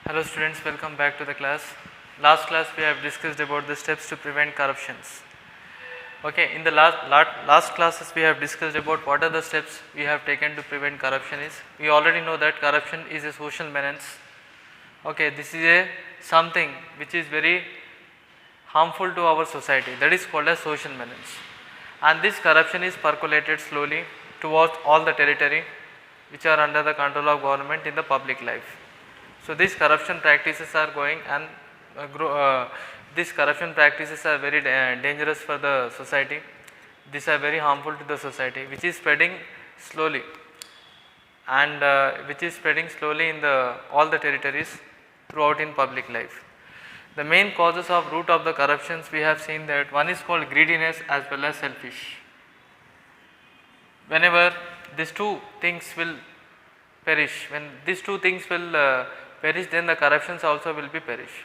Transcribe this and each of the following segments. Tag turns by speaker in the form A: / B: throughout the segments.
A: Hello students, welcome back to the class. Last class we have discussed about the steps to prevent corruptions. Okay, in the last classes we have discussed about what are the steps we have taken to prevent corruption is. We already know that corruption is a social menace. Okay, this is a something which is very harmful to our society, that is called as social menace. And this corruption is percolated slowly towards all the territory which are under the control of government in the public life. So these corruption practices are going and these corruption practices are very dangerous for the society. These are very harmful to the society, which is spreading slowly and which is spreading slowly in the all the territories throughout in public life. The main causes of root of the corruptions we have seen that one is called greediness as well as selfish. Whenever these two things will perish, when these two things will perish, then the corruptions also will be perish.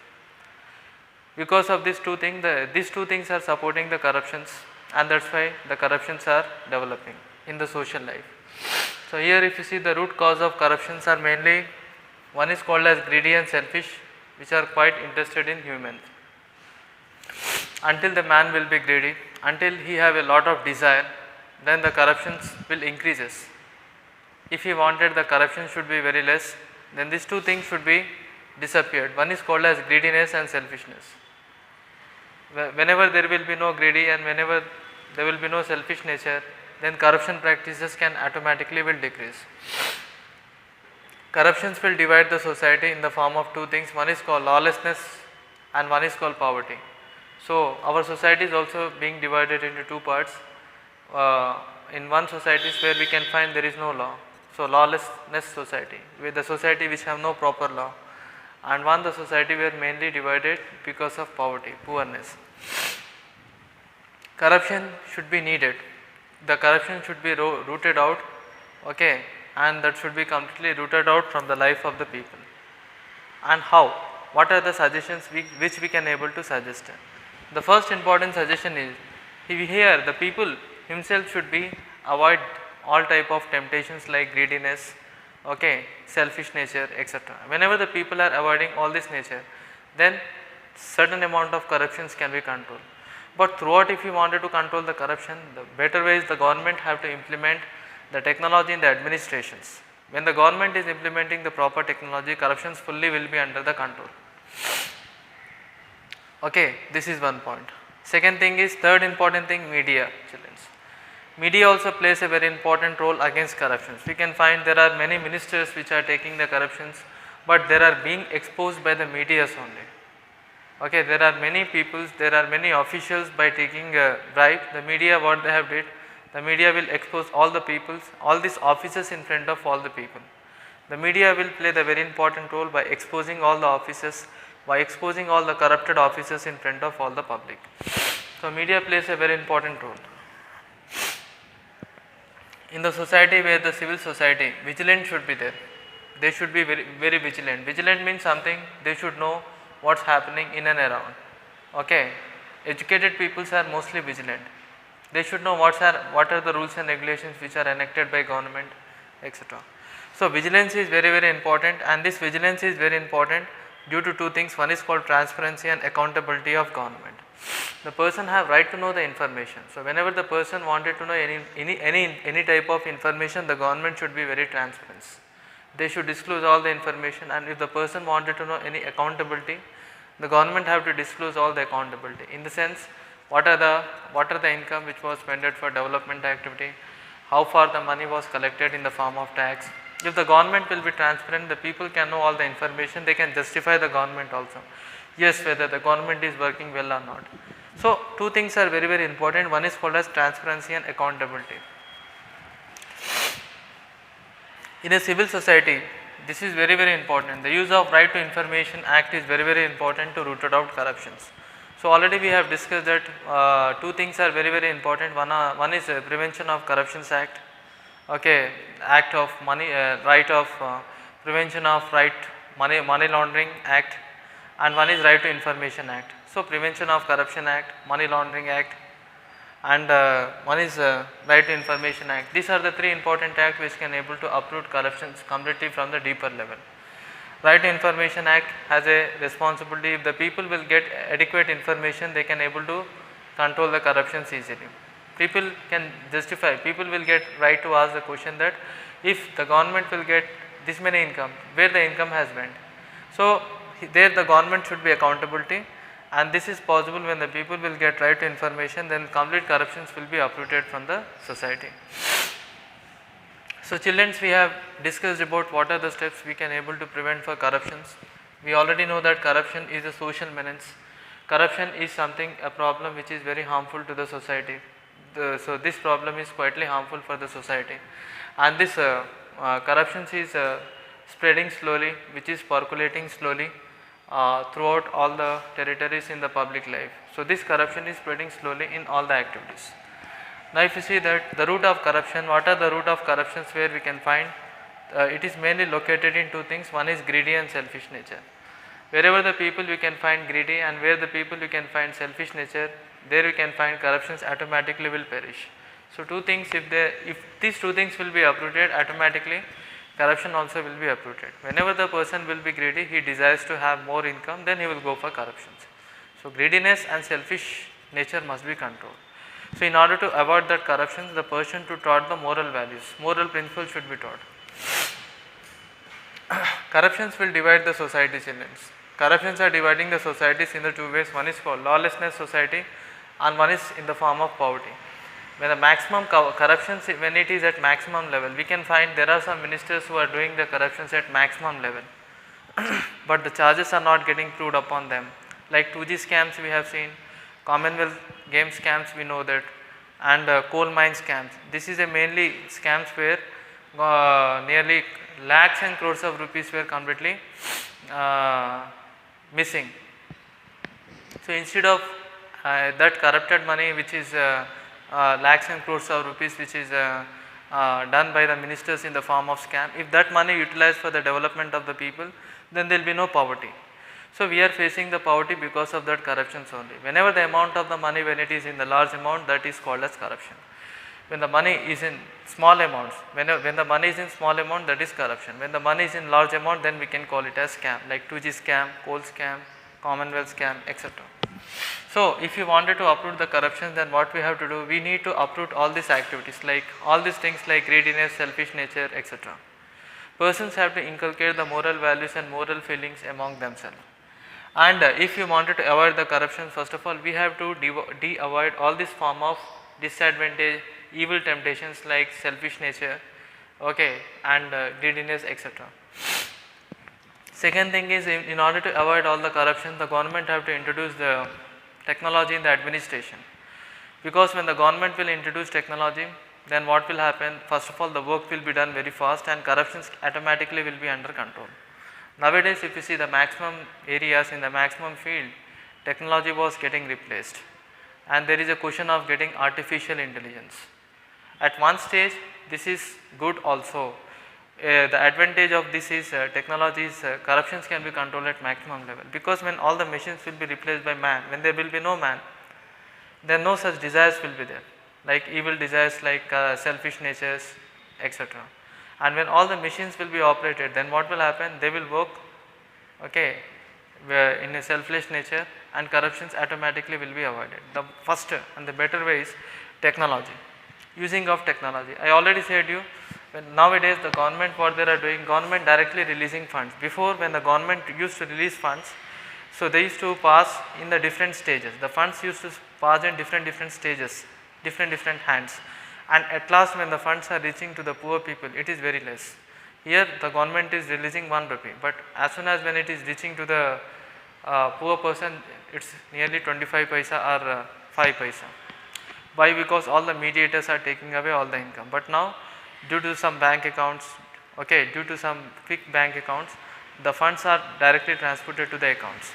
A: Because of these two things are supporting the corruptions, and that's why the corruptions are developing in the social life. So here if you see, the root cause of corruptions are mainly, one is called as greedy and selfish, which are quite interested in humans. Until the man will be greedy, until he have a lot of desire, then the corruptions will increases. If he wanted the corruption should be very less, then these two things should be disappeared. One is called as greediness and selfishness. Whenever there will be no greedy and whenever there will be no selfish nature, then corruption practices can automatically will decrease. Corruptions will divide the society in the form of two things. One is called lawlessness and one is called poverty. So our society is also being divided into two parts. In one society where we can find there is no law, so lawlessness society, with the society which have no proper law, and one the society where mainly divided because of poverty, poorness. Corruption should be needed. The corruption should be rooted out, okay, and that should be completely rooted out from the life of the people. And how? What are the suggestions which we can able to suggest? The first important suggestion is, here the people himself should be avoid all type of temptations like greediness, okay, selfish nature, etc. Whenever the people are avoiding all this nature, then certain amount of corruptions can be controlled. But throughout, if you wanted to control the corruption, the better way is the government have to implement the technology in the administrations. When the government is implementing the proper technology, corruptions fully will be under the control. Okay, this is one point. Second thing is, third important thing, media, children. Media also plays a very important role against corruptions. We can find there are many ministers which are taking the corruptions, but they are being exposed by the medias only. Okay, there are many people, there are many officials by taking a bribe. The media, what they have did, the media will expose all the peoples, all these offices in front of all the people. The media will play the very important role by exposing all the offices, by exposing all the corrupted offices in front of all the public. So media plays a very important role. In the society where the civil society, vigilant should be there. They should be very vigilant. Vigilant means something, they should know what's happening in and around. Okay, educated peoples are mostly vigilant. They should know what are the rules and regulations which are enacted by government, etc. So vigilance is very important, and this vigilance is very important due to two things. One is called transparency and accountability of government. The person have right to know the information. So whenever the person wanted to know any type of information, the government should be very transparent. They should disclose all the information, and if the person wanted to know any accountability, the government have to disclose all the accountability. In the sense, what are the income which was spent for development activity, how far the money was collected in the form of tax. If the government will be transparent, the people can know all the information, they can justify the government also. Yes, whether the government is working well or not. So two things are very important. One is called as transparency and accountability. In a civil society, this is very important. The use of Right to Information Act is very important to root out corruptions. So already we have discussed that two things are very important. One is Prevention of Corruptions Act, okay, Act of Money, Right of Prevention of Money Laundering Act, and one is Right to Information Act. So Prevention of Corruption Act, Money Laundering Act, and one is Right to Information Act. These are the three important acts which can able to uproot corruptions completely from the deeper level. Right to Information Act has a responsibility. If the people will get adequate information, they can able to control the corruptions easily. People can justify, people will get right to ask the question that if the government will get this many income, where the income has went. So there the government should be accountability, and this is possible when the people will get right to information, then complete corruptions will be uprooted from the society. So children, we have discussed about what are the steps we can able to prevent for corruptions. We already know that corruption is a social menace. Corruption is something, a problem which is very harmful to the society. So this problem is quietly harmful for the society, and this corruption is spreading slowly, which is percolating slowly throughout all the territories in the public life. So this corruption is spreading slowly in all the activities. Now if you see that the root of corruption, what are the root of corruptions where we can find? It is mainly located in two things. One is greedy and selfish nature. Wherever the people we can find greedy, and where the people we can find selfish nature, there we can find corruptions automatically will perish. So two things, if these two things will be uprooted, automatically corruption also will be uprooted. Whenever the person will be greedy, he desires to have more income, then he will go for corruptions. So greediness and selfish nature must be controlled. So in order to avoid that corruption, the person to taught the moral values, moral principles should be taught. Corruptions will divide the society, children. Corruptions are dividing the societies in the two ways. One is called lawlessness society, and one is in the form of poverty. When the maximum corruption, when it is at maximum level, we can find there are some ministers who are doing the corruptions at maximum level, but the charges are not getting proved upon them. Like 2G scams we have seen, Commonwealth Games scams we know that, and coal mine scams. This is a mainly scams where nearly lakhs and crores of rupees were completely missing. So instead of that corrupted money which is lakhs and crores of rupees which is done by the ministers in the form of scam, if that money utilized for the development of the people, then there will be no poverty. So we are facing the poverty because of that corruptions only. Whenever the amount of the money, when it is in the large amount, that is called as corruption. When the money is in small amounts, when the money is in small amount, that is corruption. When the money is in large amount, then we can call it as scam, like 2G scam, coal scam, Commonwealth scam, etc. So if you wanted to uproot the corruption, then what we have to do, we need to uproot all these activities, like all these things like greediness, selfish nature, etc. Persons have to inculcate the moral values and moral feelings among themselves. And if you wanted to avoid the corruption, first of all we have to avoid all this form of disadvantage, evil temptations like selfish nature, okay, and greediness, etc. Second thing is, in order to avoid all the corruption, the government have to introduce the technology in the administration, because when the government will introduce technology, then what will happen? First of all, the work will be done very fast and corruptions automatically will be under control. Nowadays if you see the maximum areas in the maximum field, technology was getting replaced, and there is a question of getting artificial intelligence. At one stage this is good also. The advantage of this is technology is corruptions can be controlled at maximum level, because when all the machines will be replaced by man, when there will be no man, then no such desires will be there, like evil desires like selfish natures, etc. And when all the machines will be operated, then what will happen? They will work, okay, in a selfless nature, and corruptions automatically will be avoided. The first and the better way is technology, using of technology. I already said you, when nowadays the government, what they are doing, government directly releasing funds. Before, when the government used to release funds, so they used to pass in the different stages. The funds used to pass in different stages, different hands, and at last when the funds are reaching to the poor people, it is very less. Here the government is releasing 1 rupee, but as soon as when it is reaching to the poor person, it is nearly 25 paisa or 5 paisa. Why? Because all the mediators are taking away all the income. But now, due to some bank accounts, okay, due to some quick bank accounts, the funds are directly transported to the accounts.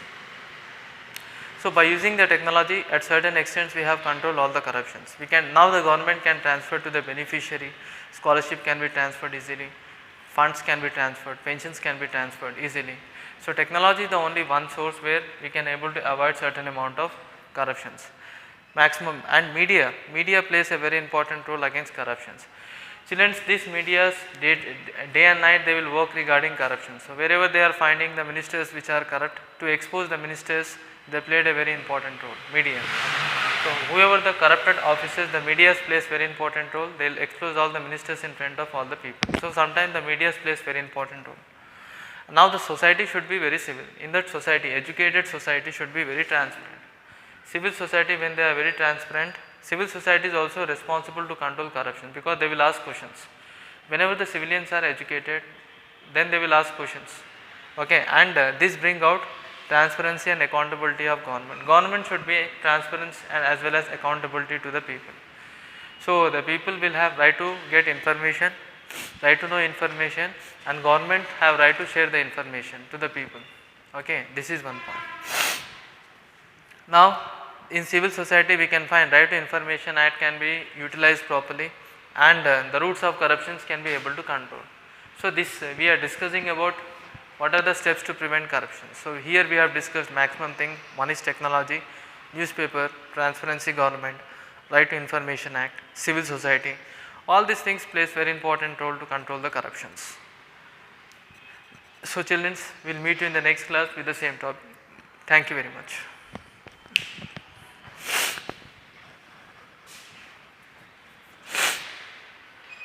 A: So by using the technology, at certain extents we have control all the corruptions. We can, now the government can transfer to the beneficiary, scholarship can be transferred easily, funds can be transferred, pensions can be transferred easily. So technology is the only one source where we can able to avoid certain amount of corruptions. Maximum, and media plays a very important role against corruptions. Children, these medias day and night they will work regarding corruption. So wherever they are finding the ministers which are corrupt, to expose the ministers, they played a very important role, media. So whoever the corrupted officers, the media plays very important role, they will expose all the ministers in front of all the people. So sometimes the media plays very important role. Now the society should be very civil. In that society, educated society should be very transparent. Civil society, when they are very transparent, civil society is also responsible to control corruption, because they will ask questions. Whenever the civilians are educated, then they will ask questions. Okay, and this bring out transparency and accountability of government. Government should be transparent and as well as accountability to the people. So the people will have right to get information, right to know information, and government have right to share the information to the people. Okay, this is one point. Now in civil society we can find right to information act can be utilized properly, and the roots of corruptions can be able to control. So this we are discussing about what are the steps to prevent corruption. So here we have discussed maximum thing. One is technology, newspaper, transparency, government, right to information act, civil society. All these things plays very important role to control the corruptions. So children, we will meet you in the next class with the same topic. Thank you very much.